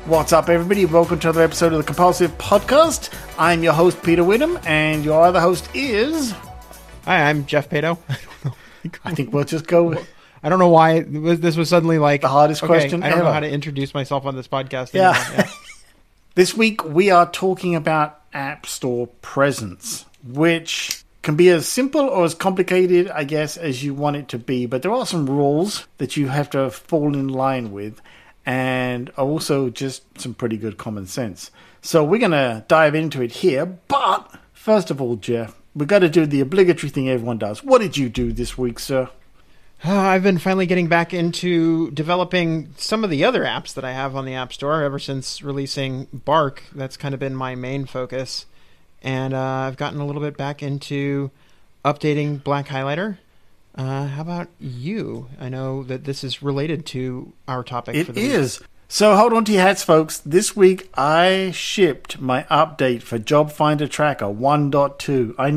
What's up, everybody? Welcome to another episode of the Compulsive Podcast. I'm your host, Peter Whittam, and your other host is... Hi, I'm Jeff Pato. I think we'll just go... I don't know why this was suddenly like... the hardest question I don't ever. know how to introduce myself on this podcast Yeah. anymore. Yeah. This week, we are talking about App Store presence, which can be as simple or as complicated, I guess, as you want it to be. But there are some rules that you have to fall in line with, and also just some pretty good common sense. So we're going to dive into it here. But first of all, Jeff, we've got to do the obligatory thing everyone does. What did you do this week, sir? I've been finally getting back into developing some of the other apps that I have on the App Store ever since releasing Bark. That's kind of been my main focus. And I've gotten a little bit back into updating Black Highlighter. How about you? I know that this is related to our topic. It for the is. So hold on to your hats, folks. This week I shipped my update for Job Finder Tracker 1.2. I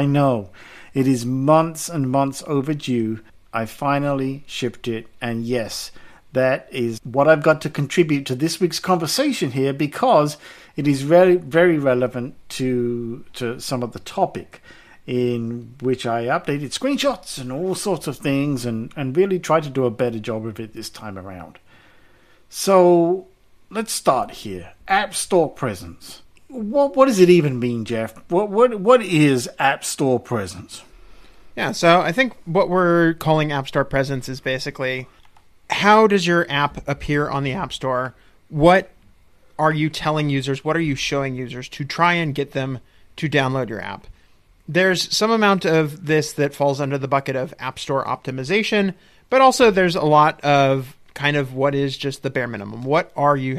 know. It is months and months overdue. I finally shipped it. And yes, that is what I've got to contribute to this week's conversation here, because it is very, very relevant to some of the topic, in which I updated screenshots and all sorts of things and really tried to do a better job of it this time around. So let's start here. App Store presence. What does it even mean, Jeff? What is App Store presence? Yeah, so I think what we're calling App Store presence is basically, how does your app appear on the App Store? What are you telling users? What are you showing users to try and get them to download your app? There's some amount of this that falls under the bucket of App Store optimization, but also there's a lot of kind of what is just the bare minimum. What are you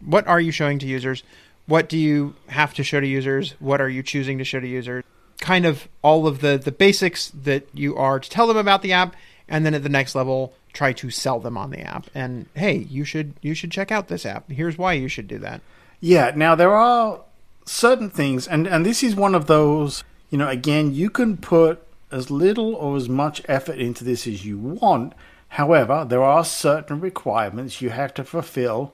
what are you showing to users? What do you have to show to users? What are you choosing to show to users? Kind of all of the basics that you are to tell them about the app, and then at the next level, try to sell them on the app. And hey, you should check out this app. Here's why you should do that. Yeah, now there are certain things, and this is one of those. Again, you can put as little or as much effort into this as you want. However, there are certain requirements you have to fulfill,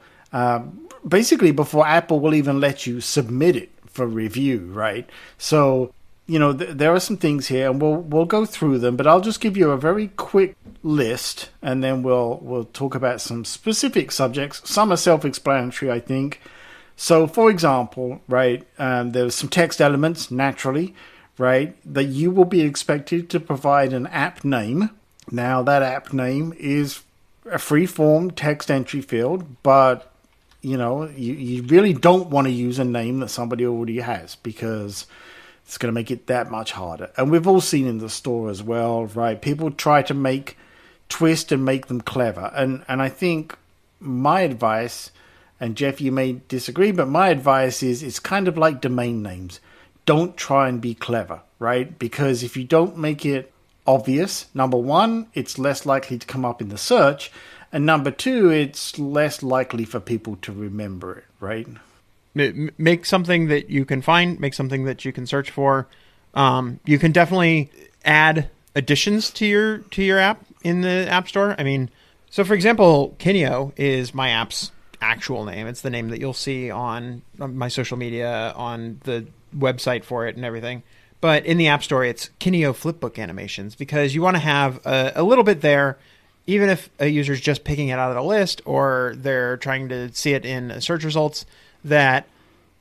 basically before Apple will even let you submit it for review, right? So, there are some things here, and we'll go through them, but I'll just give you a very quick list, and then we'll talk about some specific subjects. Some are self-explanatory, I think. So, for example, right, there's some text elements, naturally, right, that you will be expected to provide an app name. Now, that app name is a free-form text entry field, but, you really don't want to use a name that somebody already has, because it's going to make it that much harder. And we've all seen in the store as well, right, people try to twist and make them clever. And I think my advice, and Jeff, you may disagree, but my advice is it's kind of like domain names. Don't try and be clever, right? Because if you don't make it obvious, number one, it's less likely to come up in the search. And number two, it's less likely for people to remember it, right? Make something that you can find, make something that you can search for. You can definitely add additions to your app in the App Store. I mean, so for example, Kineo is my app's actual name. It's the name that you'll see on my social media, on the website for it and everything. But in the App Store, it's Kineo Flipbook Animations, because you want to have a little bit there, even if a user's just picking it out of the list or they're trying to see it in search results, that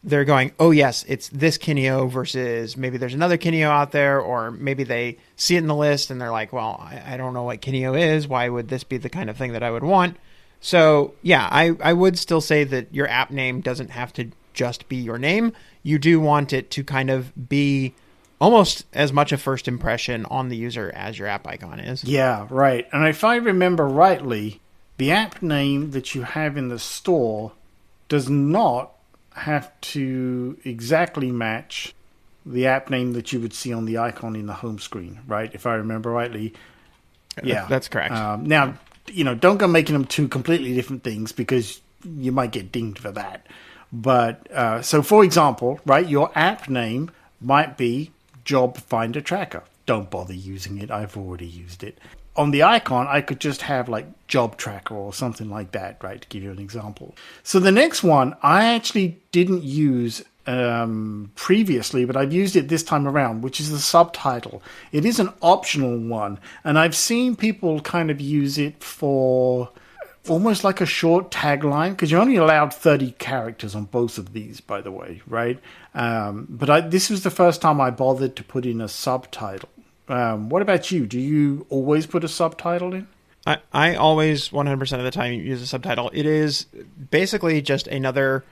they're going, oh yes, it's this Kineo versus maybe there's another Kineo out there, or maybe they see it in the list and they're like, well, I don't know what Kineo is. Why would this be the kind of thing that I would want? So yeah, I would still say that your app name doesn't have to just be your name. You do want it to kind of be almost as much a first impression on the user as your app icon is. Yeah, right. And if I remember rightly, the app name that you have in the store does not have to exactly match the app name that you would see on the icon in the home screen, right? If I remember rightly. Yeah. That's correct. Now, don't go making them two completely different things, because you might get dinged for that. But so, for example, right, your app name might be Job Finder Tracker. Don't bother using it. I've already used it. on the icon, I could just have like job tracker or something like that, right? To give you an example. So the next one, I actually didn't use previously, but I've used it this time around, which is the subtitle. It is an optional one, and I've seen people kind of use it for almost like a short tagline, because you're only allowed 30 characters on both of these, by the way, right? But this was the first time I bothered to put in a subtitle. What about you? Do you always put a subtitle in? I always 100% of the time use a subtitle. It is basically just another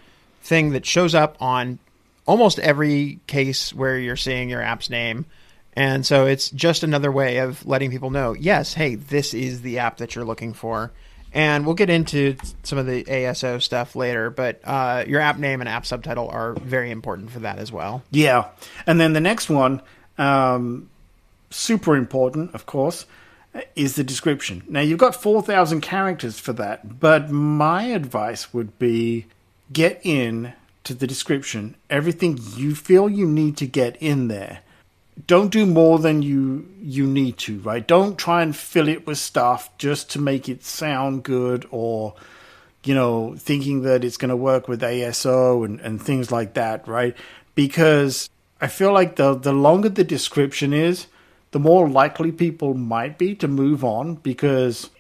thing that shows up on almost every case where you're seeing your app's name. And so it's just another way of letting people know, yes, hey, this is the app that you're looking for. And we'll get into some of the ASO stuff later, but your app name and app subtitle are very important for that as well. Yeah. And then the next one, super important, of course, is the description. Now, you've got 4,000 characters for that, but my advice would be get in to the description everything you feel you need to get in there. Don't do more than you need to, right? Don't try and fill it with stuff just to make it sound good, or, thinking that it's going to work with ASO and things like that, right? Because I feel like the longer the description is, the more likely people might be to move on, because,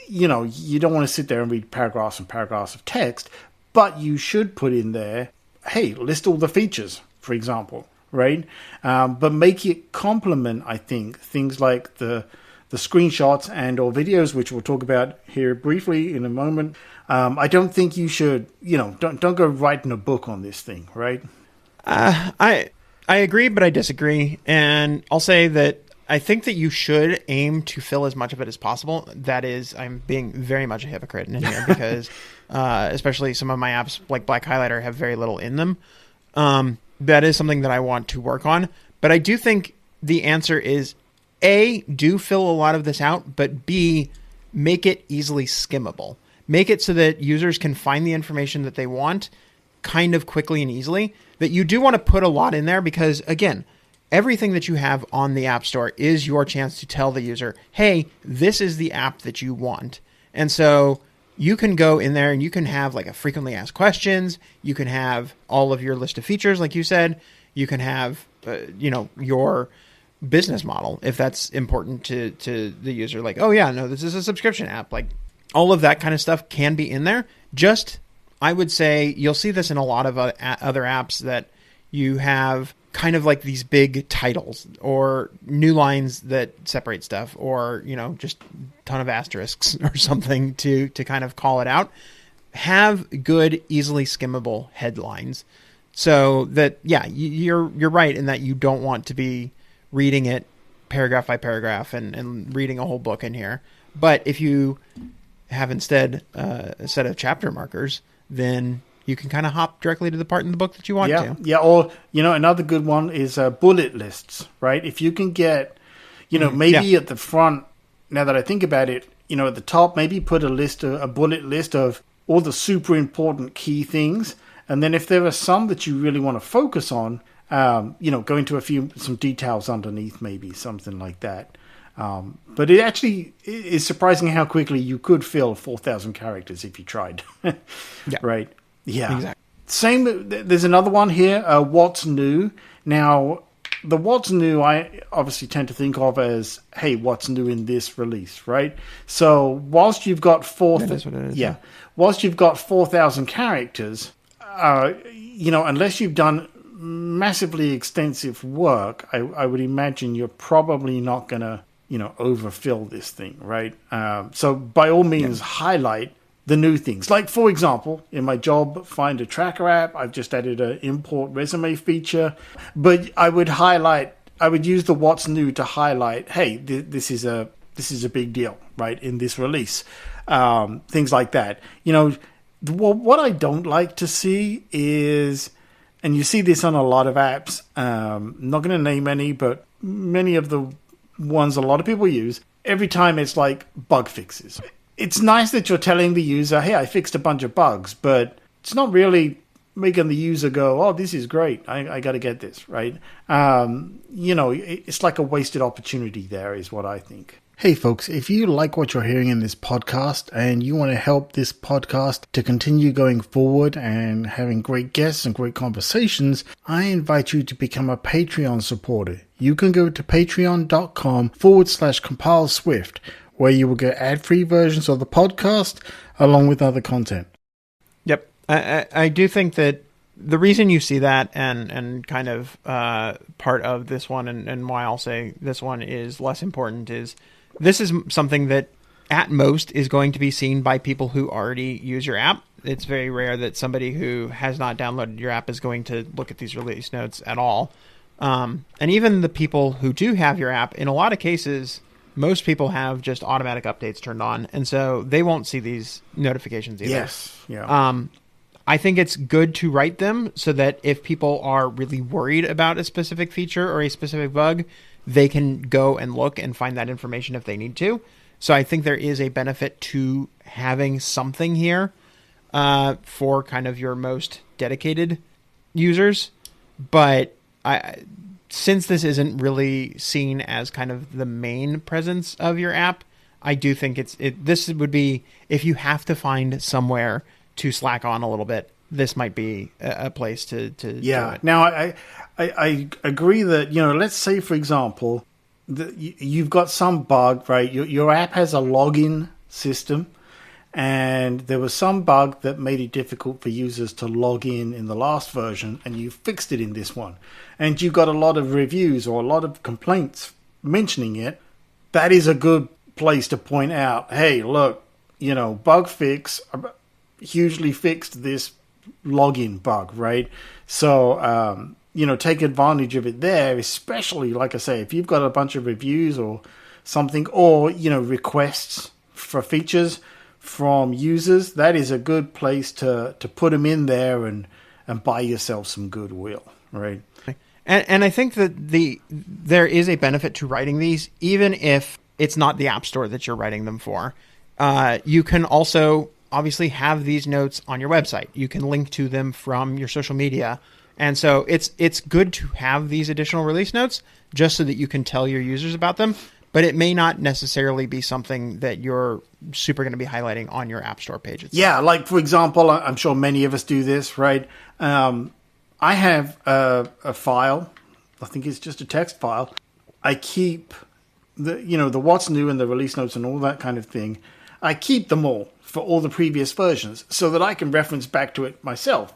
you don't want to sit there and read paragraphs and paragraphs of text, but you should put in there, hey, list all the features, for example, right? But make it complement, I think, things like the screenshots and or videos, which we'll talk about here briefly in a moment. I don't think you should, don't go writing a book on this thing, right? I agree, but I disagree. And I'll say that I think that you should aim to fill as much of it as possible. That is, I'm being very much a hypocrite in here because especially some of my apps like Black Highlighter have very little in them. That is something that I want to work on. But I do think the answer is A, do fill a lot of this out, but B, make it easily skimmable. Make it so that users can find the information that they want kind of quickly and easily. That you do want to put a lot in there because, again, everything that you have on the App Store is your chance to tell the user, hey, this is the app that you want. And so you can go in there and you can have like a frequently asked questions. You can have all of your list of features, like you said. You can have, your business model, if that's important to the user. Like, oh yeah, no, this is a subscription app. Like all of that kind of stuff can be in there. Just, I would say you'll see this in a lot of other apps that you have kind of like these big titles or new lines that separate stuff, or, just a ton of asterisks or something to kind of call it out. Have good, easily skimmable headlines so that, yeah, you're right in that you don't want to be reading it paragraph by paragraph and reading a whole book in here. But if you have instead a set of chapter markers, then you can kind of hop directly to the part in the book that you want to. Yeah, or, another good one is bullet lists, right? If you can get, maybe at the front, now that I think about it, at the top, maybe put a bullet list of all the super important key things. And then if there are some that you really want to focus on, go into some details underneath, maybe something like that. But it actually is surprising how quickly you could fill 4,000 characters if you tried. Yeah. Right. Yeah. Exactly. Same. There's another one here. What's new? Now, the what's new, I obviously tend to think of as, hey, what's new in this release, right? So whilst you've got whilst you've got 4,000 characters, unless you've done massively extensive work, I would imagine you're probably not going to, overfill this thing, right? So by all means, highlight the new things. Like, for example, in my job Finder Tracker app, I've just added an import resume feature, but I would use the what's new to highlight, hey, this is a big deal, right, in this release. Things like that. What I don't like to see is, and you see this on a lot of apps, I'm not going to name any, but many of the ones a lot of people use, every time it's like bug fixes. It's nice that you're telling the user, hey, I fixed a bunch of bugs, but it's not really making the user go, oh, this is great. I got to get this, right? It's like a wasted opportunity there is what I think. Hey folks, if you like what you're hearing in this podcast and you want to help this podcast to continue going forward and having great guests and great conversations, I invite you to become a Patreon supporter. You can go to patreon.com/CompileSwift, where you will get ad-free versions of the podcast along with other content. Yep. I do think that the reason you see that and kind of part of this one and why I'll say this one is less important is this is something that at most is going to be seen by people who already use your app. It's very rare that somebody who has not downloaded your app is going to look at these release notes at all. And even the people who do have your app, in a lot of cases, most people have just automatic updates turned on. And so they won't see these notifications either. Yes. Yeah. I think it's good to write them so that if people are really worried about a specific feature or a specific bug, they can go and look and find that information if they need to. So I think there is a benefit to having something here for kind of your most dedicated users. But since this isn't really seen as kind of the main presence of your app, I do think this would be, if you have to find somewhere to slack on a little bit, this might be a place to do it. Now, I agree that, let's say, for example, you've got some bug, right? Your app has a login system, and there was some bug that made it difficult for users to log in the last version, and you fixed it in this one. And you've got a lot of reviews or a lot of complaints mentioning it. That is a good place to point out, hey, look, bug fix hugely fixed this login bug, right? So, take advantage of it there, especially, like I say, if you've got a bunch of reviews or something, or, requests for features from users, that is a good place to put them in there and buy yourself some goodwill, right? And I think that there is a benefit to writing these, even if it's not the App Store that you're writing them for. You can also obviously have these notes on your website. You can link to them from your social media. And so it's good to have these additional release notes just so that you can tell your users about them, but it may not necessarily be something that you're super going to be highlighting on your App Store page itself. Yeah, like, for example, I'm sure many of us do this, right? I have a file. I think it's just a text file. I keep the what's new and the release notes and all that kind of thing. I keep them all for all the previous versions so that I can reference back to it myself.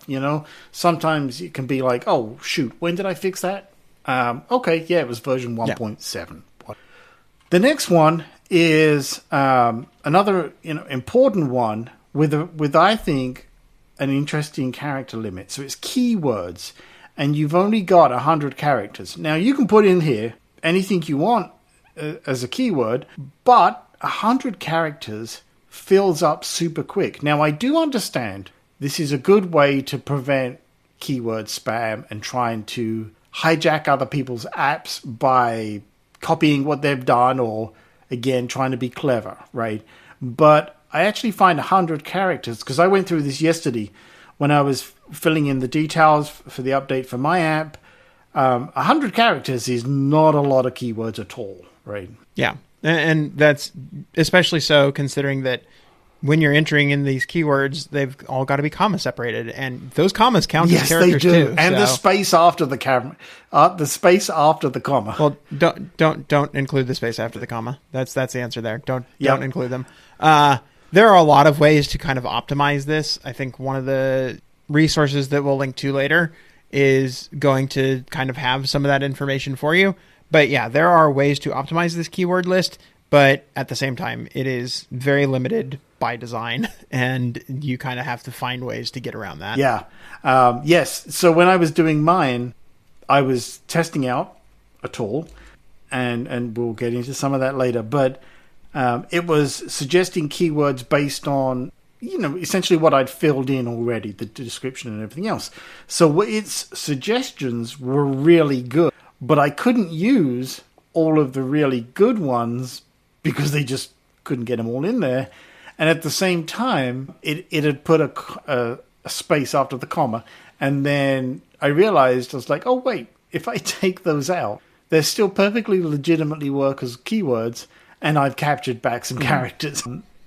Sometimes it can be like, oh, shoot, when did I fix that? Okay, yeah, it was version 1.7. Yeah. The next one is another important one with I think an interesting character limit. So it's keywords, and you've only got 100 characters. Now you can put in here anything you want as a keyword, but 100 characters fills up super quick. Now, I do understand this is a good way to prevent keyword spam and trying to hijack other people's apps by copying what they've done or, again, trying to be clever, right? But I actually find 100 characters, because I went through this yesterday when I was filling in the details for the update for my app. 100 characters is not a lot of keywords at all, right? Yeah. And that's especially so considering that when you're entering in these keywords, they've all got to be comma separated, and those commas count as characters too. And the space after the comma. Well, don't include the space after the comma. That's the answer there. Don't include them. There are a lot of ways to kind of optimize this. I think one of the resources that we'll link to later is going to kind of have some of that information for you. But yeah, there are ways to optimize this keyword list, but at the same time, it is very limited by design, and you kind of have to find ways to get around that. Yeah. Yes. So when I was doing mine, I was testing out a tool, and we'll get into some of that later, but it was suggesting keywords based on, essentially what I'd filled in already, the description and everything else. So its suggestions were really good. But I couldn't use all of the really good ones because they just couldn't get them all in there. And at the same time, it had put a space after the comma. And then I realized, I was like, oh, wait, if I take those out, they still perfectly legitimately work as keywords. and I've captured back some characters.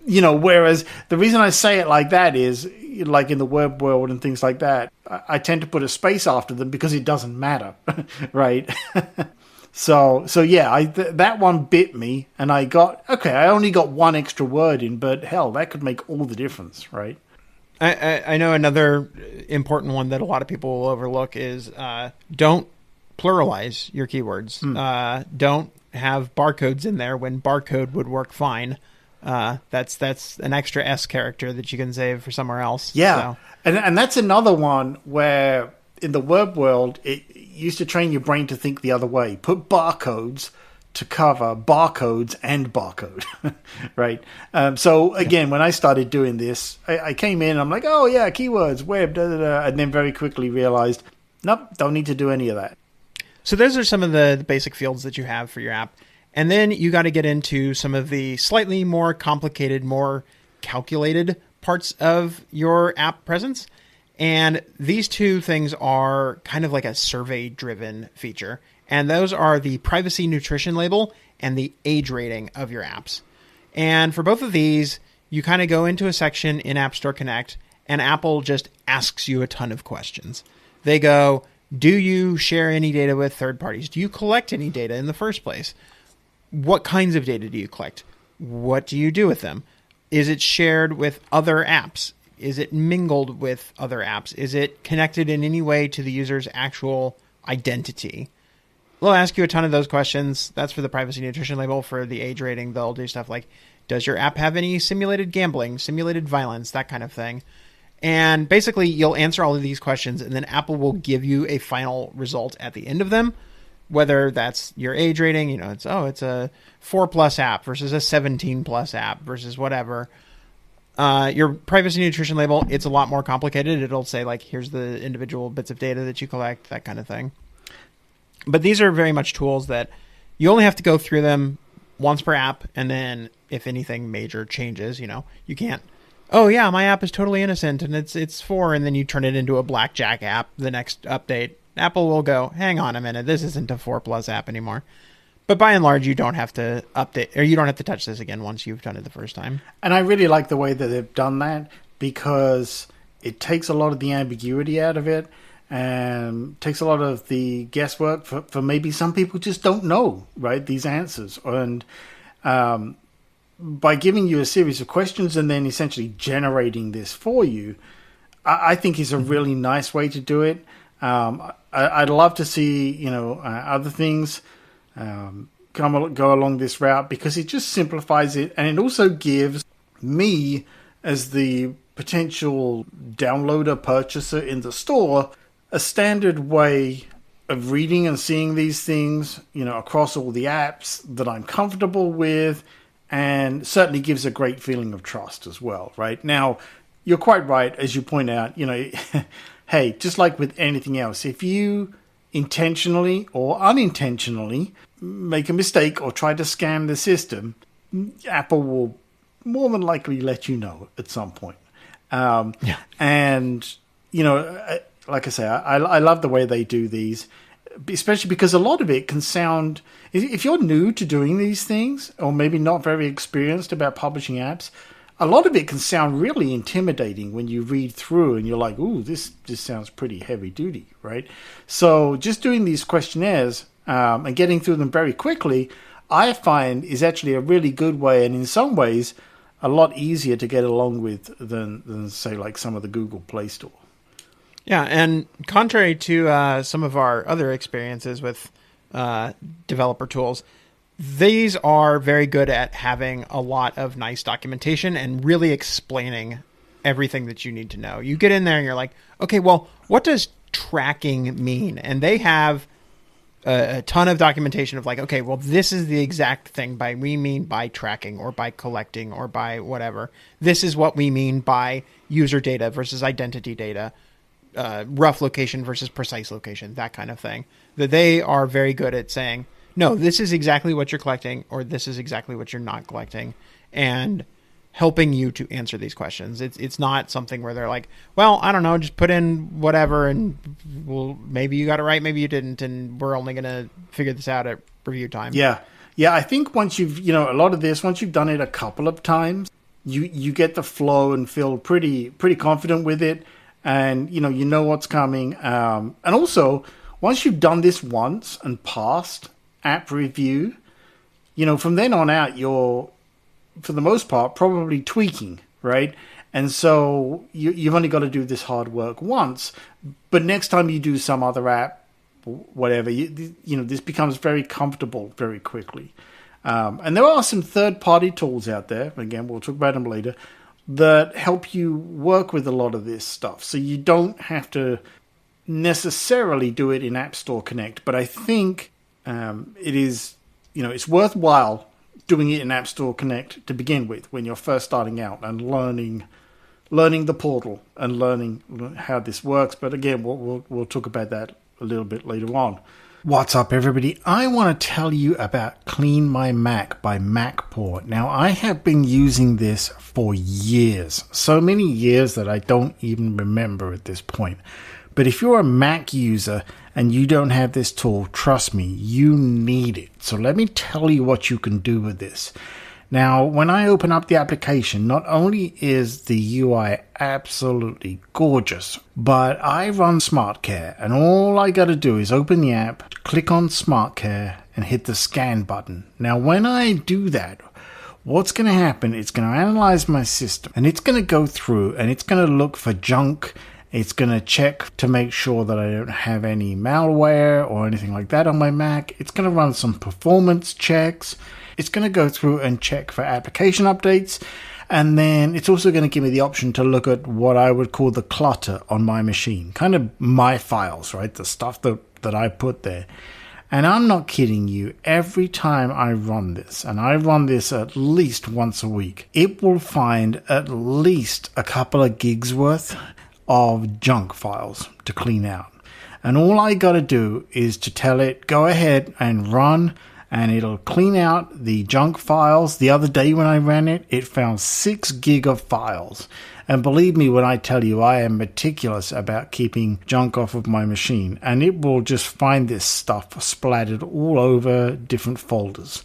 Whereas the reason I say it like that is, like in the web world and things like that, I tend to put a space after them because it doesn't matter, right? So yeah, that one bit me, and I only got one extra word in, but hell, that could make all the difference, right? I know another important one that a lot of people will overlook is don't pluralize your keywords. Don't have barcodes in there when barcode would work fine. That's an extra S character that you can save for somewhere else. Yeah, so. and that's another one where in the web world it used to train your brain to think the other way. Put barcodes to cover barcodes and barcode, right? So again, when I started doing this, I came in and I'm like, oh yeah, keywords, web, da da da, and then very quickly realized, nope, don't need to do any of that. So those are some of the basic fields that you have for your app. And then you got to get into some of the slightly more complicated, more calculated parts of your app presence. And these two things are kind of like a survey-driven feature. And those are the privacy nutrition label and the age rating of your apps. And for both of these, you kind of go into a section in App Store Connect, and Apple just asks you a ton of questions. They go, do you share any data with third parties? Do you collect any data in the first place? What kinds of data do you collect? What do you do with them? Is it shared with other apps? Is it mingled with other apps? Is it connected in any way to the user's actual identity? They'll ask you a ton of those questions. That's for the privacy nutrition label. For the age rating, they'll do stuff like, does your app have any simulated gambling, simulated violence, that kind of thing? And basically, you'll answer all of these questions, and then Apple will give you a final result at the end of them. Whether that's your age rating, it's a 4+ app versus a 17+ app versus whatever. Your privacy nutrition label, it's a lot more complicated. It'll say, like, here's the individual bits of data that you collect, that kind of thing. But these are very much tools that you only have to go through them once per app, and then if anything major changes, you can't, oh yeah, my app is totally innocent and it's 4, and then you turn it into a blackjack app the next update. Apple will go, hang on a minute, this isn't a 4+ app anymore. But by and large, you don't have to update, or you don't have to touch this again once you've done it the first time. And I really like the way that they've done that, because it takes a lot of the ambiguity out of it, and takes a lot of the guesswork for maybe some people just don't know, right, these answers. And by giving you a series of questions and then essentially generating this for you, I think is a really nice way to do it. I'd love to see, other things go along this route, because it just simplifies it, and it also gives me, as the potential downloader purchaser in the store, a standard way of reading and seeing these things, across all the apps that I'm comfortable with, and certainly gives a great feeling of trust as well, right? Now, you're quite right, as you point out, hey, just like with anything else, if you intentionally or unintentionally make a mistake or try to scam the system, Apple will more than likely let you know at some point. And, like I say, I love the way they do these, especially because a lot of it can sound, if you're new to doing these things, or maybe not very experienced about publishing apps, a lot of it can sound really intimidating when you read through and you're like, ooh, this sounds pretty heavy duty, right? So just doing these questionnaires and getting through them very quickly, I find is actually a really good way, and in some ways a lot easier to get along with than say, like some of the Google Play Store. Yeah, and contrary to some of our other experiences with developer tools, these are very good at having a lot of nice documentation and really explaining everything that you need to know. You get in there and you're like, okay, well, what does tracking mean? And they have a ton of documentation of like, okay, well, this is the exact thing we mean by tracking or by collecting or by whatever. This is what we mean by user data versus identity data, rough location versus precise location, that kind of thing. That they are very good at saying, no, this is exactly what you're collecting, or this is exactly what you're not collecting, and helping you to answer these questions. It's not something where they're like, well, I don't know, just put in whatever, and well, maybe you got it right, maybe you didn't, and we're only going to figure this out at review time. Yeah, Yeah, I think once you've, a lot of this, once you've done it a couple of times, you get the flow and feel pretty confident with it, and you know what's coming. And also, once you've done this once and passed app review, from then on out, you're, for the most part, probably tweaking, right? And so you've only got to do this hard work once, but next time you do some other app, whatever, this becomes very comfortable very quickly. And there are some third-party tools out there, again, we'll talk about them later, that help you work with a lot of this stuff. So you don't have to necessarily do it in App Store Connect, but I think it is, it's worthwhile doing it in App Store Connect to begin with when you're first starting out and learning the portal and learning how this works. But again, we'll talk about that a little bit later on. What's up, everybody? I want to tell you about Clean My Mac by MacPort. Now, I have been using this for years, so many years that I don't even remember at this point. But if you're a Mac user and you don't have this tool, trust me, you need it. So let me tell you what you can do with this. Now, when I open up the application, not only is the UI absolutely gorgeous, but I run SmartCare, and all I got to do is open the app, click on SmartCare, and hit the scan button. Now, when I do that, what's going to happen, it's going to analyze my system, and it's going to go through, and it's going to look for junk. It's going to check to make sure that I don't have any malware or anything like that on my Mac. It's going to run some performance checks. It's going to go through and check for application updates. And then it's also going to give me the option to look at what I would call the clutter on my machine. Kind of my files, right? The stuff that I put there. And I'm not kidding you. Every time I run this, and I run this at least once a week, it will find at least a couple of gigs worth of junk files to clean out. And all I got to do is to tell it, go ahead and run, and it'll clean out the junk files. The other day when I ran it, it found 6 gig of files. And believe me when I tell you, I am meticulous about keeping junk off of my machine. And it will just find this stuff splattered all over different folders.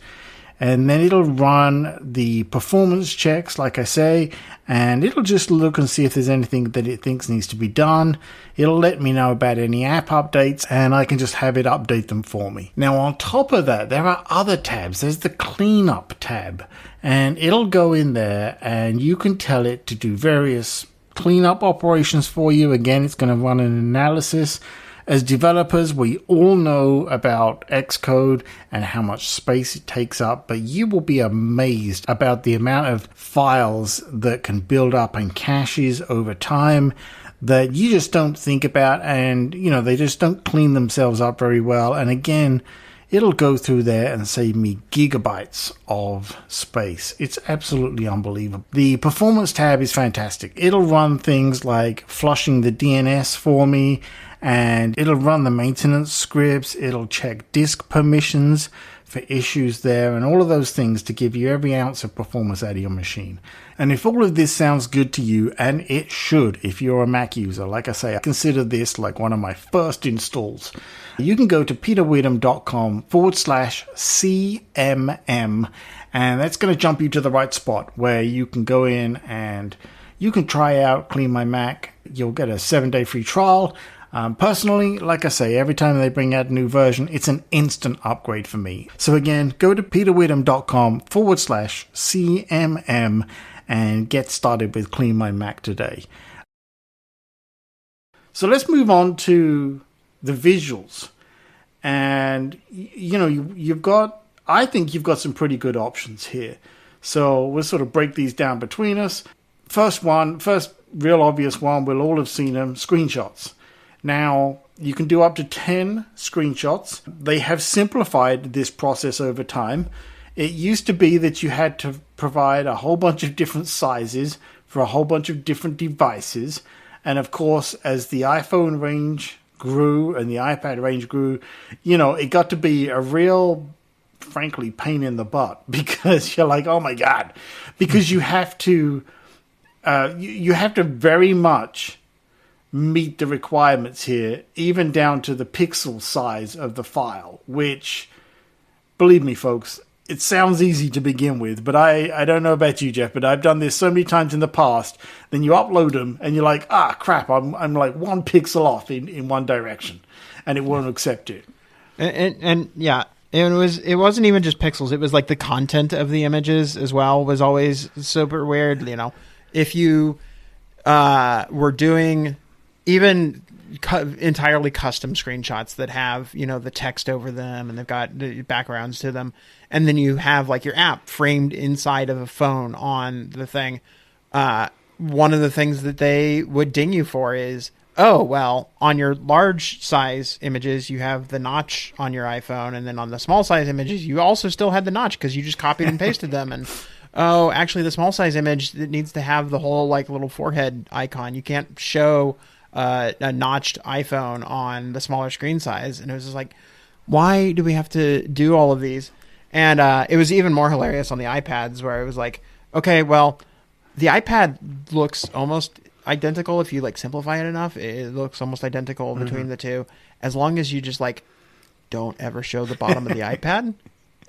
And then it'll run the performance checks, like I say, and it'll just look and see if there's anything that it thinks needs to be done. It'll let me know about any app updates, and I can just have it update them for me. Now, on top of that, there are other tabs. There's the cleanup tab, and it'll go in there, and you can tell it to do various cleanup operations for you. Again, it's going to run an analysis. As developers, we all know about Xcode and how much space it takes up, but you will be amazed about the amount of files that can build up in caches over time that you just don't think about, and they just don't clean themselves up very well. And again, it'll go through there and save me gigabytes of space. It's absolutely unbelievable. The performance tab is fantastic. It'll run things like flushing the DNS for me, and it'll run the maintenance scripts. It'll check disk permissions for issues there, and all of those things to give you every ounce of performance out of your machine. And if all of this sounds good to you, and it should if you're a Mac user, like I say, I consider this like one of my first installs. You can go to peterwitham.com/CMM, and that's going to jump you to the right spot where you can go in and you can try out Clean My Mac. You'll get a 7-day free trial. Personally, like I say, every time they bring out a new version, it's an instant upgrade for me. So again, go to peterwitham.com/CMM and get started with Clean My Mac today. So let's move on to the visuals. And, I think you've got some pretty good options here. So we'll sort of break these down between us. First real obvious one, we'll all have seen them, screenshots. Now, you can do up to 10 screenshots. They have simplified this process over time. It used to be that you had to provide a whole bunch of different sizes for a whole bunch of different devices. And of course, as the iPhone range grew and the iPad range grew, it got to be a real, frankly, pain in the butt, because you're like, oh my God, because you have to very much meet the requirements here, even down to the pixel size of the file, which, believe me, folks, it sounds easy to begin with, but I don't know about you, Jeff, but I've done this so many times in the past. Then you upload them and you're like, crap, I'm like 1 pixel off in one direction, and it won't accept it. And yeah, it wasn't even just pixels. It was like the content of the images as well was always super weird. You know, if you were doing even entirely custom screenshots that have, you know, the text over them and they've got the backgrounds to them, and then you have like your app framed inside of a phone on the thing, one of the things that they would ding you for is, oh, well, on your large size images you have the notch on your iPhone, and then on the small size images you also still had the notch because you just copied and pasted them. And oh, actually the small size image, it needs to have the whole like little forehead icon. You can't show a notched iPhone on the smaller screen size. And it was just like, why do we have to do all of these? And it was even more hilarious on the iPads, where it was like, okay, well, the iPad looks almost identical. If you like simplify it enough, it looks almost identical between the two, as long as you just like don't ever show the bottom of the iPad.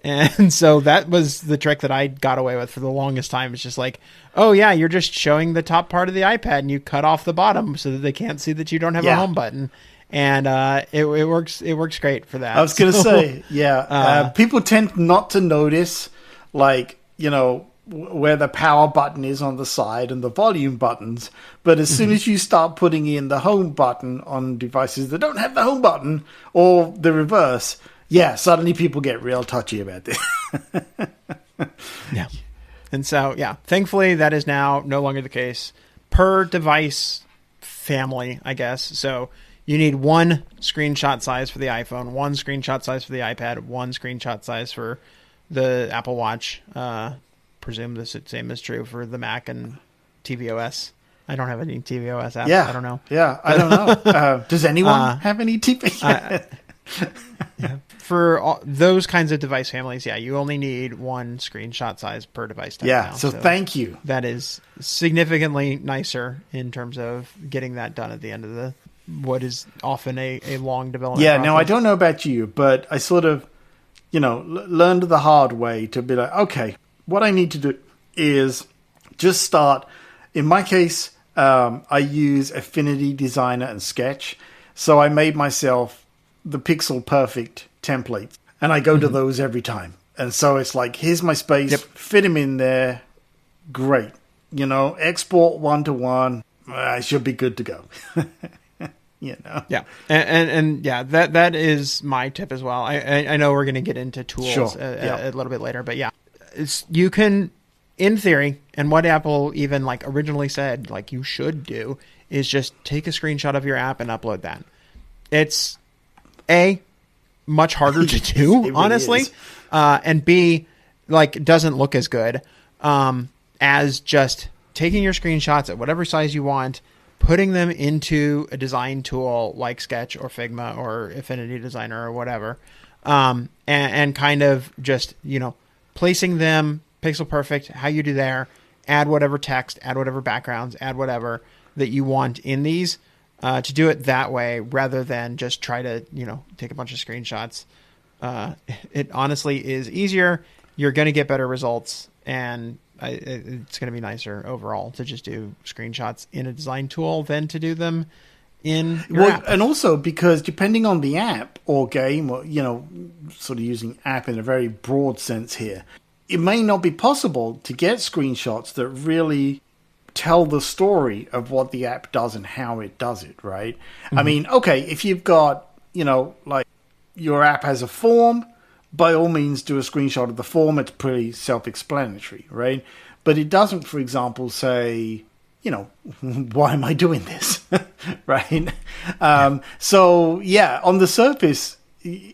And so that was the trick that I got away with for the longest time. It's just like, oh yeah, you're just showing the top part of the iPad and you cut off the bottom so that they can't see that you don't have a home button. And it works great for that. I was going to say, people tend not to notice, like, you know, where the power button is on the side and the volume buttons. But as soon as you start putting in the home button on devices that don't have the home button, or the reverse, suddenly people get real touchy about this. Yeah. And so, thankfully that is now no longer the case per device family, I guess. So you need 1 screenshot size for the iPhone, 1 screenshot size for the iPad, 1 screenshot size for the Apple Watch. Presume the same is true for the Mac and tvOS. I don't have any tvOS apps. I don't know. Yeah, I don't know. Does anyone have any tvOS? For those kinds of device families, you only need 1 screenshot size per device type now. So thank you. That is significantly nicer in terms of getting that done at the end of what is often a long development process. Now I don't know about you, but I sort of, learned the hard way to be like, okay, what I need to do is just start. In my case, I use Affinity Designer and Sketch. So I made myself the pixel perfect templates, and I go to those every time. And so it's like, here's my space, fit them in there. Great. Export 1-to-1. I should be good to go. Yeah. And that is my tip as well. I know we're going to get into tools a little bit later, but you can, in theory, and what Apple even like originally said, like you should do, is just take a screenshot of your app and upload that. It's much harder to do, really honestly, and B, like doesn't look as good as just taking your screenshots at whatever size you want, putting them into a design tool like Sketch or Figma or Affinity Designer or whatever, and kind of just placing them pixel perfect, how you do there, add whatever text, add whatever backgrounds, add whatever that you want in these, to do it that way rather than just try to, take a bunch of screenshots. It honestly is easier. You're going to get better results, and it's going to be nicer overall to just do screenshots in a design tool than to do them in your app. And also because depending on the app or game, or sort of using app in a very broad sense here, it may not be possible to get screenshots that really tell the story of what the app does and how it does it, right? I mean, okay, if you've got, like your app has a form, by all means do a screenshot of the form. It's pretty self-explanatory, right? But it doesn't, for example, say, why am I doing this? Right? So, on the surface,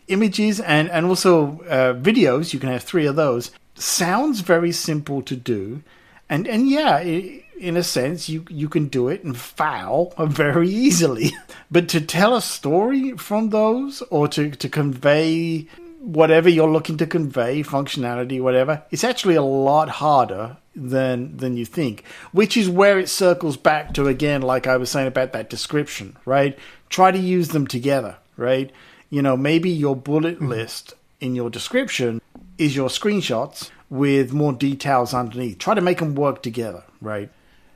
images and also videos, you can have 3 of those, sounds very simple to do. And in a sense, you can do it and foul very easily. But to tell a story from those, or to convey whatever you're looking to convey, functionality, whatever, it's actually a lot harder than you think, which is where it circles back to, again, like I was saying about that description, right? Try to use them together, right? Maybe your bullet list in your description is your screenshots with more details underneath. Try to make them work together, right?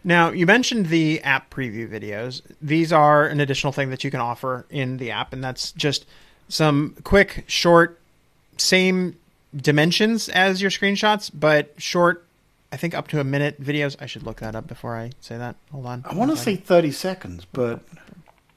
Now, you mentioned the app preview videos. These are an additional thing that you can offer in the app, and that's just some quick, short, same dimensions as your screenshots, but short, I think up to a minute videos. I should look that up before I say that. Hold on. I want to say 30 seconds, but...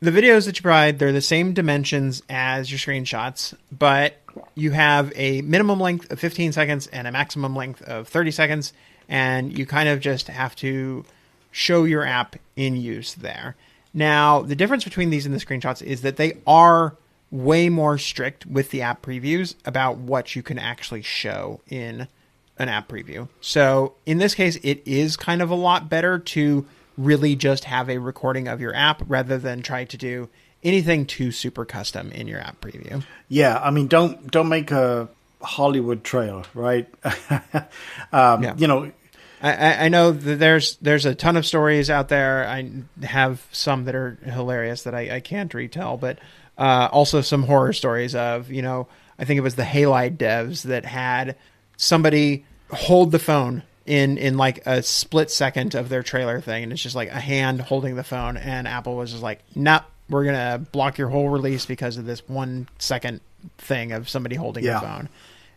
The videos that you provide, they're the same dimensions as your screenshots, but you have a minimum length of 15 seconds and a maximum length of 30 seconds, and you kind of just have to show your app in use there. Now, the difference between these and the screenshots is that they are way more strict with the app previews about what you can actually show in an app preview. So in this case, it is kind of a lot better to really just have a recording of your app rather than try to do anything too super custom in your app preview. Yeah, I mean, don't make a Hollywood trailer, right? Yeah. You know, I know that there's a ton of stories out there. I have some that are hilarious that I can't retell, but also some horror stories of, you know, I think it was the Halide devs that had somebody hold the phone in like a split second of their trailer thing, and it's just like a hand holding the phone, and Apple was just like, nope, we're gonna block your whole release because of this 1 second thing of somebody holding your phone.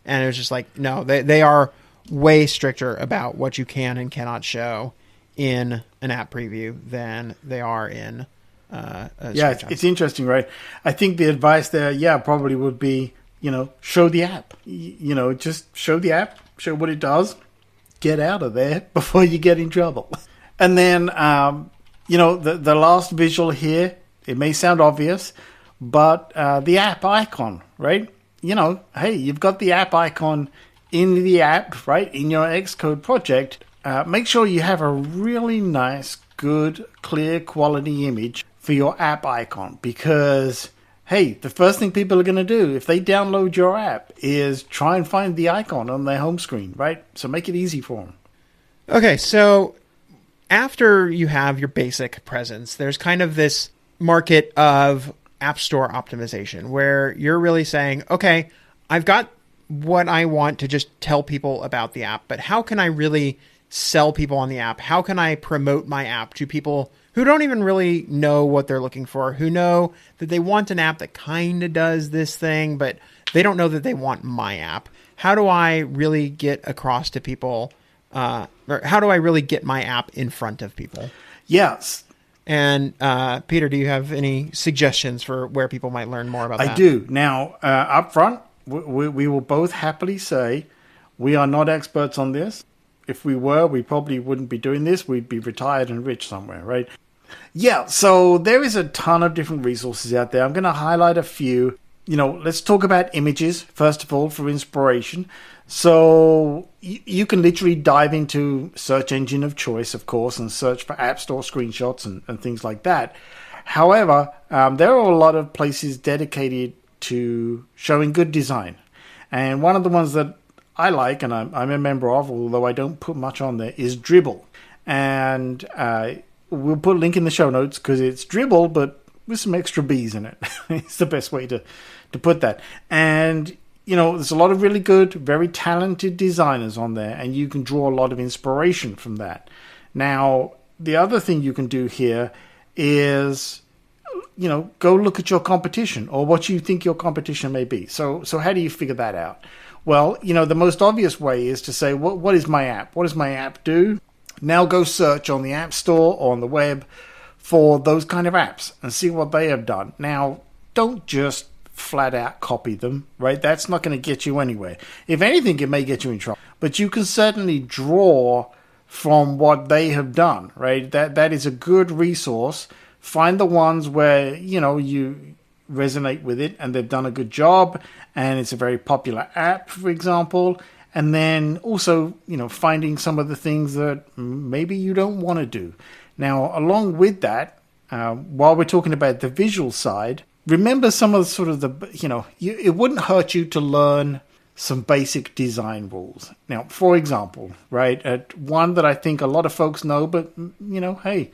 And it was just like, no, they are way stricter about what you can and cannot show in an app preview than they are in it's interesting, right? I think the advice there, probably would be, you know, show the app. You know, just show the app, show what it does, get out of there before you get in trouble. And then, you know, the last visual here, it may sound obvious, but the app icon, right? You know, hey, you've got the app icon in the app, right, in your Xcode project. Make sure you have a really nice, good, clear quality image for your app icon, because hey, the first thing people are going to do if they download your app is try and find the icon on their home screen, right? So make it easy for them. Okay, so after you have your basic presence, there's kind of this market of App Store optimization where you're really saying, okay, I've got what I want to just tell people about the app, but how can I really sell people on the app? How can I promote my app to people who don't even really know what they're looking for, who know that they want an app that kind of does this thing, but they don't know that they want my app? How do I really get across to people, or how do I really get my app in front of people? Yes. And Peter, do you have any suggestions for where people might learn more about that? I do. Now, up front, we will both happily say we are not experts on this. If we were, we probably wouldn't be doing this. We'd be retired and rich somewhere, right? Yeah, so there is a ton of different resources out there. I'm going to highlight a few. You know, let's talk about images, first of all, for inspiration. So you can literally dive into search engine of choice, of course, and search for App Store screenshots and things like that. However, there are a lot of places dedicated to showing good design. And one of the ones that I like, and I'm a member of, although I don't put much on there, is Dribble. And we'll put a link in the show notes because it's Dribble, but with some extra B's in it. It's the best way to put that. And, you know, there's a lot of really good, very talented designers on there, and you can draw a lot of inspiration from that. Now, the other thing you can do here is, you know, go look at your competition or what you think your competition may be. So how do you figure that out? Well, you know, the most obvious way is to say, what is my app? What does my app do? Now go search on the App Store or on the web for those kind of apps and see what they have done. Now, don't just flat out copy them, right? That's not going to get you anywhere. If anything, it may get you in trouble. But you can certainly draw from what they have done, right? That is a good resource. Find the ones where, you know, you resonate with it and they've done a good job and it's a very popular app, for example. And then also, you know, finding some of the things that maybe you don't want to do. Now, along with that, while we're talking about the visual side, remember some of the sort of the, you know, it wouldn't hurt you to learn some basic design rules. Now, for example, right, one that I think a lot of folks know, but, you know, hey,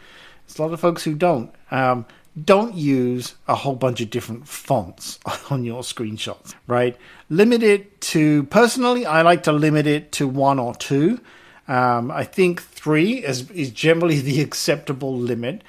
there's a lot of folks who don't. don't use a whole bunch of different fonts on your screenshots, right? Limit it to, personally, I like to limit it to 1 or 2. I think 3 is generally the acceptable limit.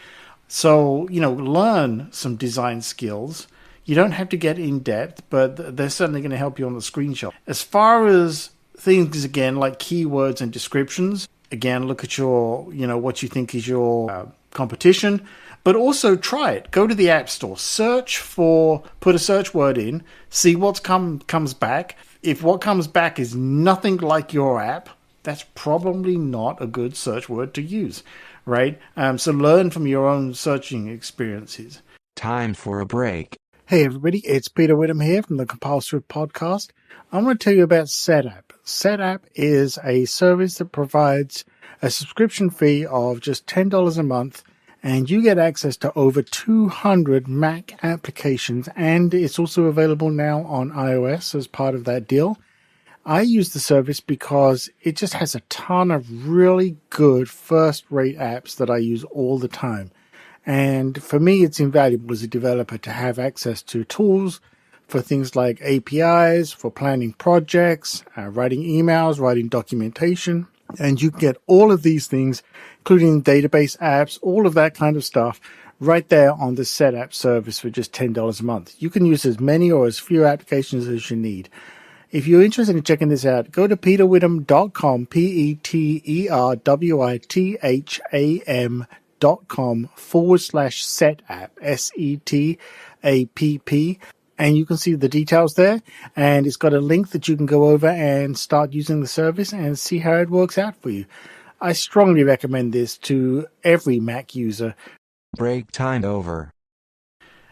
So, learn some design skills. You don't have to get in depth, but they're certainly going to help you on the screenshot. As far as things, again, like keywords and descriptions, again, look at your, what you think is your competition, but also try it. Go to the App Store, put a search word in, see what comes back. If what comes back is nothing like your app, that's probably not a good search word to use, right? So learn from your own searching experiences. Time for a break. Hey everybody, it's Peter Whittam here from the Compulsory Podcast. I'm going to tell you about SetApp. SetApp is a service that provides a subscription fee of just $10 a month, and you get access to over 200 Mac applications, and it's also available now on iOS as part of that deal. I use the service because it just has a ton of really good first-rate apps that I use all the time. And for me, it's invaluable as a developer to have access to tools for things like APIs, for planning projects, writing emails, writing documentation. And you can get all of these things, including database apps, all of that kind of stuff, right there on the SetApp service for just $10 a month. You can use as many or as few applications as you need. If you're interested in checking this out, go to peterwhittam.com, peterwhitham.com/SetApp, SETAPP, and you can see the details there. And it's got a link that you can go over and start using the service and see how it works out for you. I strongly recommend this to every Mac user. Break time over.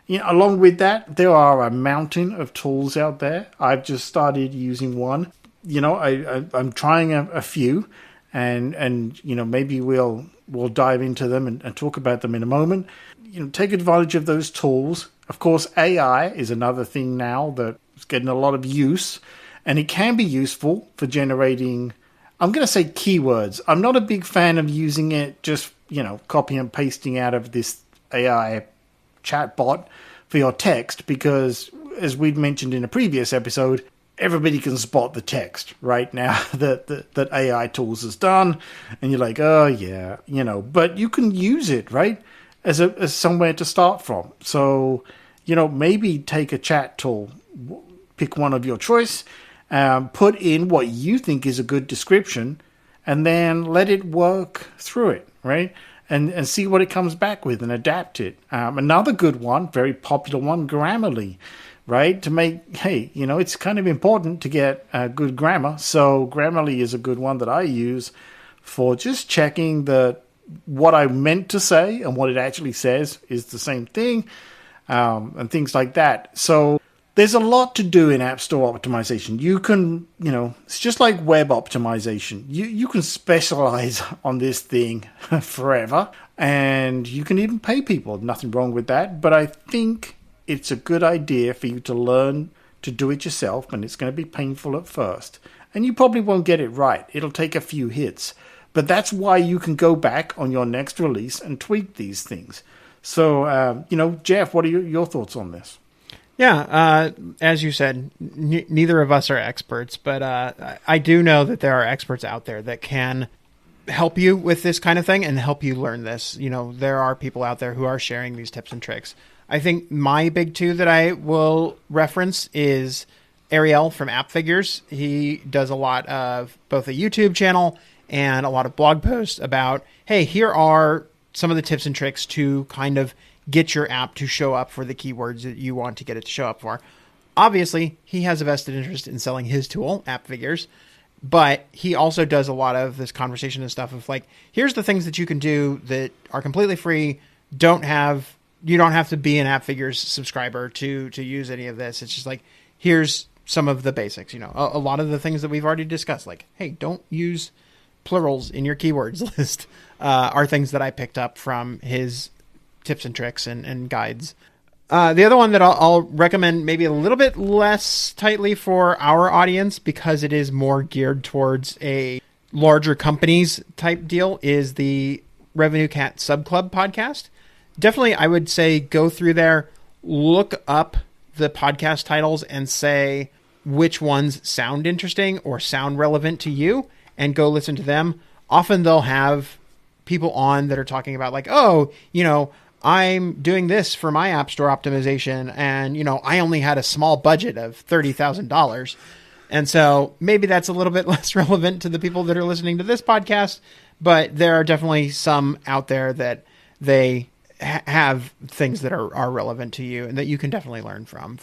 Along with that, there are a mountain of tools out there. I've just started using one. I'm trying a few, and maybe we'll dive into them and talk about them in a moment. Take advantage of those tools. Of course, AI is another thing now that's getting a lot of use, and it can be useful for generating, I'm going to say, keywords. I'm not a big fan of using it just, copy and pasting out of this AI chatbot for your text, because as we'd mentioned in a previous episode, everybody can spot the text right now that AI tools has done, and you're like, oh yeah, but you can use it, right, as somewhere to start from. So maybe take a chat tool, pick one of your choice, put in what you think is a good description, and then let it work through it, right? And see what it comes back with and adapt it. Another good one, very popular one, Grammarly, right? To make, it's kind of important to get good grammar. So Grammarly is a good one that I use for just checking that what I meant to say and what it actually says is the same thing, and things like that. So there's a lot to do in App Store optimization. You can, it's just like web optimization. You can specialize on this thing forever, and you can even pay people. Nothing wrong with that. But I think it's a good idea for you to learn to do it yourself, and it's going to be painful at first. And you probably won't get it right. It'll take a few hits. But that's why you can go back on your next release and tweak these things. So, Jeff, what are your thoughts on this? Yeah, as you said, neither of us are experts, but I do know that there are experts out there that can help you with this kind of thing and help you learn this. There are people out there who are sharing these tips and tricks. I think my big two that I will reference is Ariel from App Figures. He does a lot of both a YouTube channel and a lot of blog posts about, hey, here are some of the tips and tricks to kind of get your app to show up for the keywords that you want to get it to show up for. Obviously, he has a vested interest in selling his tool, App Figures, but he also does a lot of this conversation and stuff of like, here's the things that you can do that are completely free. You don't have to be an App Figures subscriber to use any of this. It's just like, here's some of the basics. A lot of the things that we've already discussed, like, hey, don't use plurals in your keywords list, are things that I picked up from his tips and tricks and guides. The other one that I'll recommend maybe a little bit less tightly for our audience because it is more geared towards a larger companies type deal is the Revenue Cat Subclub podcast. definitely I would say go through there, look up the podcast titles and say which ones sound interesting or sound relevant to you and go listen to them. Often they'll have people on that are talking about like, oh, I'm doing this for my App Store optimization and, I only had a small budget of $30,000. And so maybe that's a little bit less relevant to the people that are listening to this podcast, but there are definitely some out there that they have things that are relevant to you and that you can definitely learn from.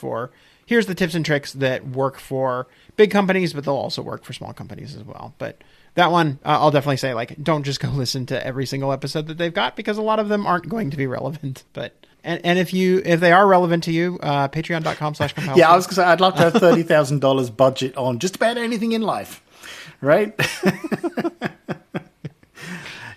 Here's the tips and tricks that work for big companies, but they'll also work for small companies as well. But that one, I'll definitely say, like, don't just go listen to every single episode that they've got because a lot of them aren't going to be relevant. But and if they are relevant to you, patreon.com/compile. Yeah, I was going to say, I'd love to have $30,000 budget on just about anything in life, right?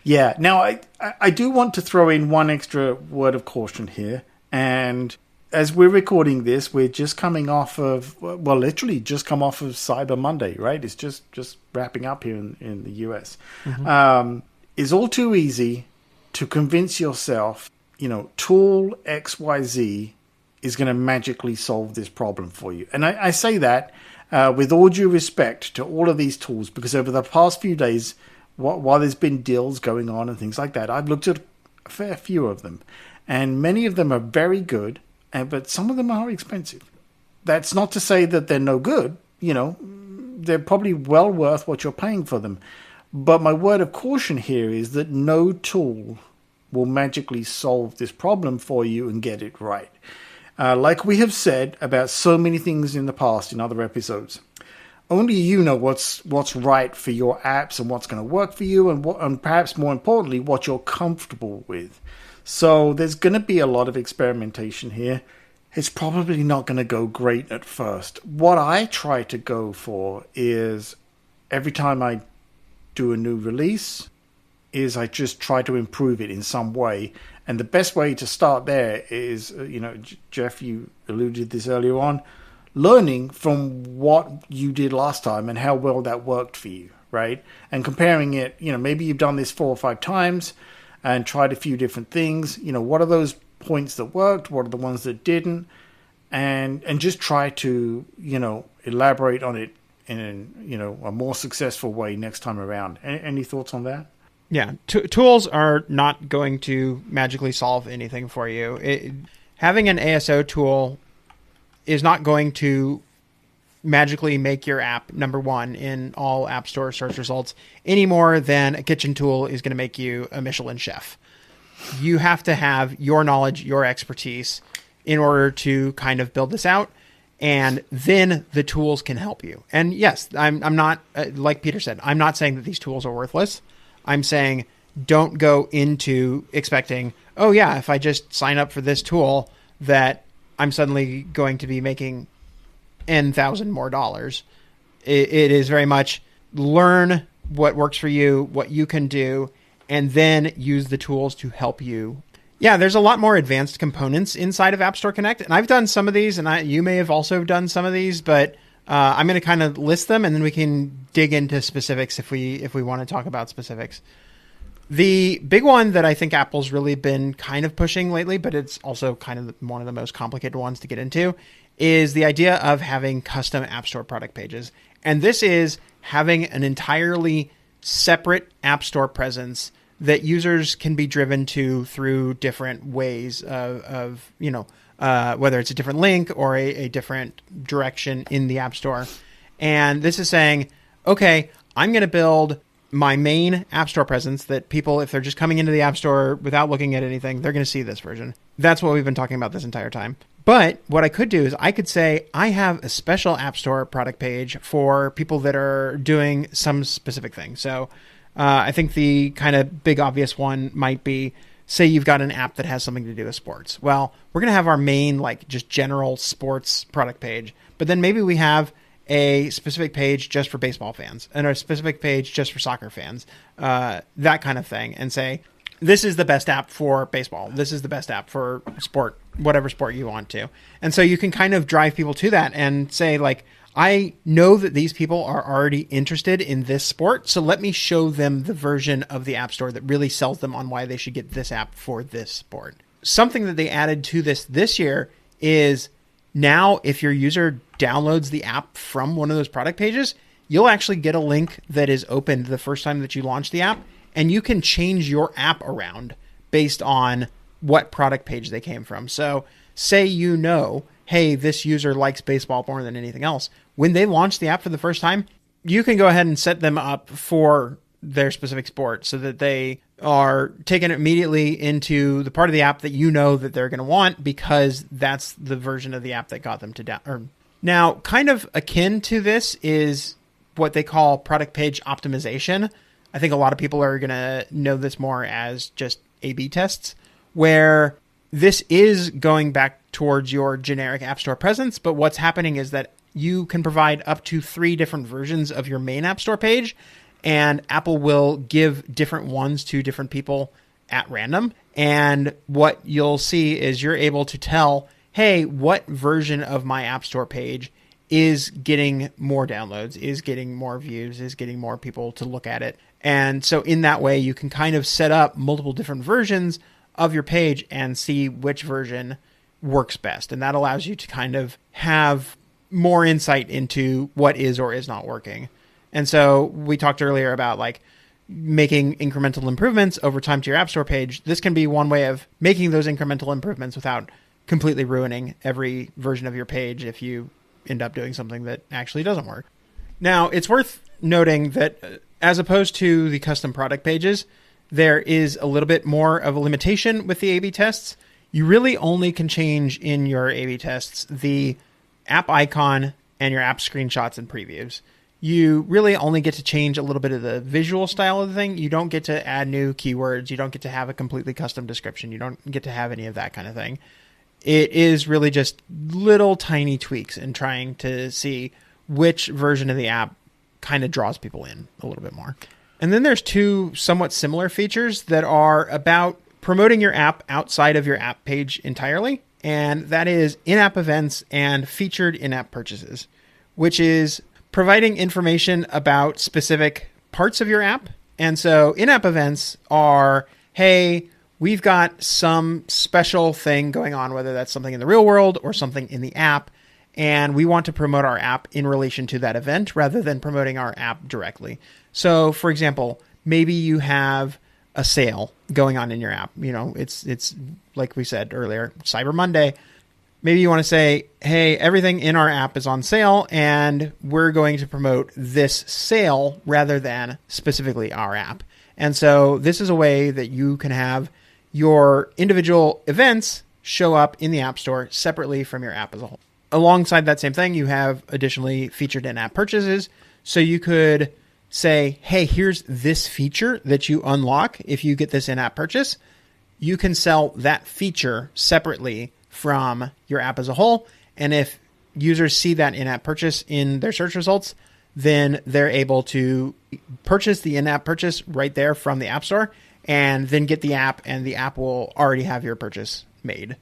Yeah. Now, I do want to throw in one extra word of caution here. And as we're recording this, we're just coming off of, well, literally just come off of Cyber Monday, right? It's just wrapping up here in the US. Mm-hmm. It's all too easy to convince yourself, tool XYZ is going to magically solve this problem for you. And I say that with all due respect to all of these tools, because over the past few days, while there's been deals going on and things like that, I've looked at a fair few of them. And many of them are very good, but some of them are expensive. That's not to say that they're no good. They're probably well worth what you're paying for them. But my word of caution here is that no tool will magically solve this problem for you and get it right. Like we have said about so many things in the past in other episodes, only you know what's right for your apps and what's going to work for you, and perhaps more importantly, what you're comfortable with. So there's going to be a lot of experimentation here. It's probably not going to go great at first. What I try to go for is every time I do a new release is I just try to improve it in some way. And the best way to start there is, Jeff, you alluded to this earlier on, learning from what you did last time and how well that worked for you, right? And comparing it, maybe you've done this 4 or 5 times and tried a few different things. What are those points that worked? What are the ones that didn't? And just try to, elaborate on it in a more successful way next time around. Any thoughts on that? Yeah, tools are not going to magically solve anything for you. Having an ASO tool is not going to magically make your app number one in all App Store search results any more than a kitchen tool is going to make you a Michelin chef. You have to have your knowledge, your expertise in order to kind of build this out, and then the tools can help you. And yes, I'm not, like Peter said, I'm not saying that these tools are worthless. I'm saying don't go into expecting, oh yeah, if I just sign up for this tool that I'm suddenly going to be making N,000 more dollars. It is very much learn what works for you, what you can do, and then use the tools to help you. Yeah, there's a lot more advanced components inside of App Store Connect, and I've done some of these, and you may have also done some of these, but I'm going to kind of list them, and then we can dig into specifics if we want to talk about specifics. The big one that I think Apple's really been kind of pushing lately, but it's also kind of one of the most complicated ones to get into, is the idea of having custom App Store product pages. And this is having an entirely separate App Store presence that users can be driven to through different ways of whether it's a different link or a different direction in the App Store. And this is saying, okay, I'm going to build my main App Store presence that people, if they're just coming into the App Store without looking at anything, they're going to see this version. That's what we've been talking about this entire time. But what I could do is I could say I have a special App Store product page for people that are doing some specific thing. So I think the kind of big obvious one might be, say you've got an app that has something to do with sports. Well, we're going to have our main, like, just general sports product page, but then maybe we have a specific page just for baseball fans and a specific page just for soccer fans, that kind of thing, and say, this is the best app for baseball. This is the best app for sport, whatever sport you want to. And so you can kind of drive people to that and say, like, I know that these people are already interested in this sport, so let me show them the version of the App Store that really sells them on why they should get this app for this sport. something that they added to this year is now if your user downloads the app from one of those product pages, you'll actually get a link that is opened the first time that you launch the app, and you can change your app around based on what product page they came from. So say hey, this user likes baseball more than anything else. When they launch the app for the first time, you can go ahead and set them up for their specific sport so that they are taken immediately into the part of the app that you know that they're going to want, because that's the version of the app that got them to down. Now, kind of akin to this is what they call product page optimization. I think a lot of people are going to know this more as just A/B tests, where this is going back towards your generic App Store presence. But what's happening is that you can provide up to 3 different versions of your main App Store page, and Apple will give different ones to different people at random. And what you'll see is you're able to tell, hey, what version of my App Store page is getting more downloads, is getting more views, is getting more people to look at it. And so in that way, you can kind of set up multiple different versions of your page and see which version works best. And that allows you to kind of have more insight into what is or is not working. And so we talked earlier about like making incremental improvements over time to your App Store page. This can be one way of making those incremental improvements without completely ruining every version of your page if you end up doing something that actually doesn't work. Now, it's worth noting that as opposed to the custom product pages, there is a little bit more of a limitation with the A/B tests. You really only can change in your A/B tests the app icon and your app screenshots and previews. You really only get to change a little bit of the visual style of the thing. You don't get to add new keywords. You don't get to have a completely custom description. You don't get to have any of that kind of thing. It is really just little tiny tweaks in trying to see which version of the app kind of draws people in a little bit more. And then there's 2 somewhat similar features that are about promoting your app outside of your app page entirely. And that is in-app events and featured in-app purchases, which is providing information about specific parts of your app. And so in-app events are, hey, we've got some special thing going on, whether that's something in the real world or something in the app, and we want to promote our app in relation to that event rather than promoting our app directly. So, for example, maybe you have a sale going on in your app. You know, it's like we said earlier, Cyber Monday. Maybe you want to say, hey, everything in our app is on sale, and we're going to promote this sale rather than specifically our app. And so this is a way that you can have your individual events show up in the App Store separately from your app as a whole. Alongside that same thing, you have additionally featured in-app purchases. So you could say, hey, here's this feature that you unlock if you get this in-app purchase. You can sell that feature separately from your app as a whole. And if users see that in-app purchase in their search results, then they're able to purchase the in-app purchase right there from the App Store and then get the app, and the app will already have your purchase made.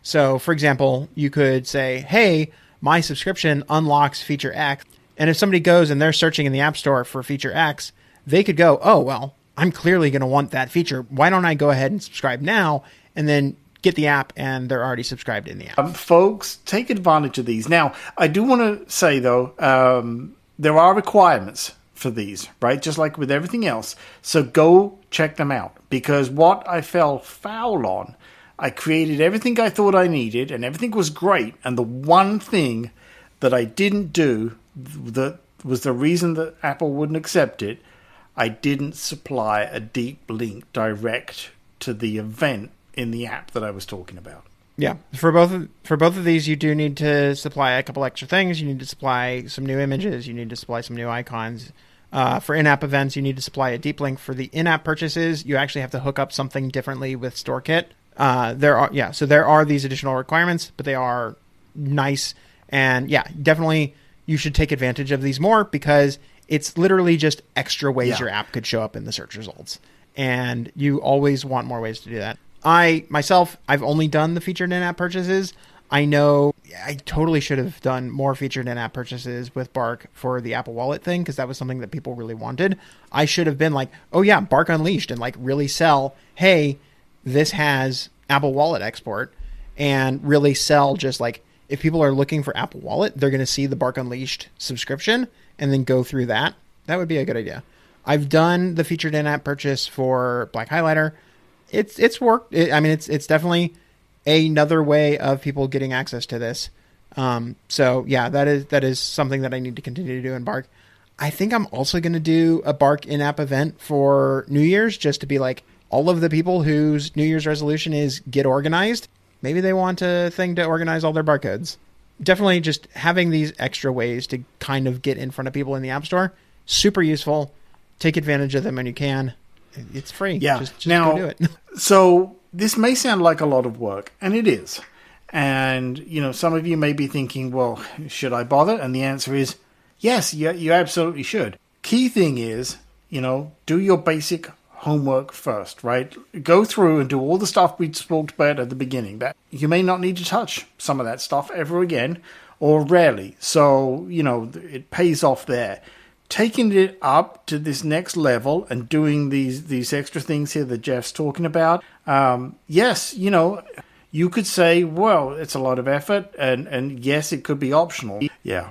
So, for example, you could say, hey, my subscription unlocks feature X. And if somebody goes and they're searching in the App Store for feature X, they could go, oh, well, I'm clearly going to want that feature. Why don't I go ahead and subscribe now and then get the app, and they're already subscribed in the app. Folks, take advantage of these. Now, I do want to say, though, there are requirements for these, right? Just like with everything else. So go check them out, because what I fell foul on, I created everything I thought I needed, and everything was great. And the one thing that I didn't do, that was the reason that Apple wouldn't accept it, I didn't supply a deep link direct to the event in the app that I was talking about. Yeah, for both of these, you do need to supply a couple extra things. You need to supply some new images. You need to supply some new icons. For in-app events, you need to supply a deep link. For the in-app purchases, you actually have to hook up something differently with StoreKit. There are these additional requirements, but they are nice. And yeah, definitely you should take advantage of these more, because it's literally just extra ways your app could show up in the search results. And you always want more ways to do that. I've only done the featured in-app purchases. I know I totally should have done more featured in-app purchases with Bark for the Apple Wallet thing, because that was something that people really wanted. I should have been like, oh yeah, Bark Unleashed, and like really sell, hey, this has Apple Wallet export and really sell just like, if people are looking for Apple Wallet, they're going to see the Bark Unleashed subscription and then go through that. That would be a good idea. I've done the featured in-app purchase for Black Highlighter. It's worked. It's definitely another way of people getting access to this. So yeah, that is something that I need to continue to do in Bark. I think I'm also going to do a Bark in-app event for New Year's, just to be like, all of the people whose New Year's resolution is get organized. Maybe they want a thing to organize all their barcodes. Definitely just having these extra ways to kind of get in front of people in the App Store. Super useful. Take advantage of them when you can. It's free. Yeah. Just now, go do it. So this may sound like a lot of work, and it is. And, some of you may be thinking, well, should I bother? And the answer is yes, you absolutely should. Key thing is, do your basic homework first, right? Go through and do all the stuff we spoke about at the beginning. That you may not need to touch some of that stuff ever again, or rarely. So, it pays off there. Taking it up to this next level and doing these extra things here that Jeff's talking about, yes, you could say, well, it's a lot of effort, and yes, it could be optional. Yeah.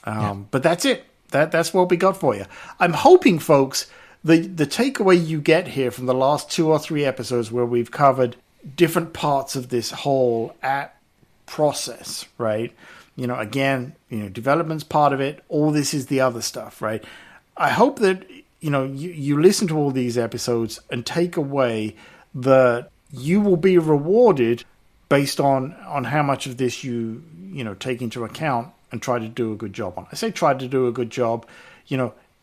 But that's it. That's what we got for you. I'm hoping, folks, the takeaway you get here from the last 2 or 3 episodes where we've covered different parts of this whole app process, right? Development's part of it. All this is the other stuff, right? I hope that, you listen to all these episodes and take away that you will be rewarded based on how much of this you take into account and try to do a good job on. I say try to do a good job.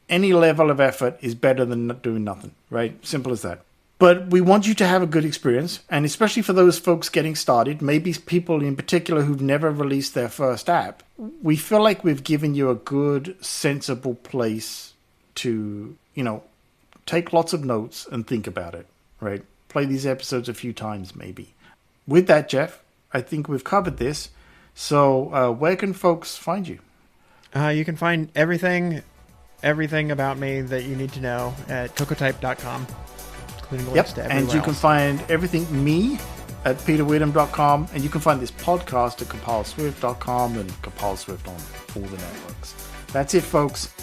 Any level of effort is better than not doing nothing, right? Simple as that. But we want you to have a good experience, and especially for those folks getting started, maybe people in particular who've never released their first app, we feel like we've given you a good, sensible place to, take lots of notes and think about it, right? Play these episodes a few times, maybe. With that, Jeff, I think we've covered this. So where can folks find you? You can find everything about me that you need to know at cocotype.com, including links to everywhere and you can find everything me at peterwidham.com, and you can find this podcast at compileswift.com and compileswift on all the networks. That's it, folks.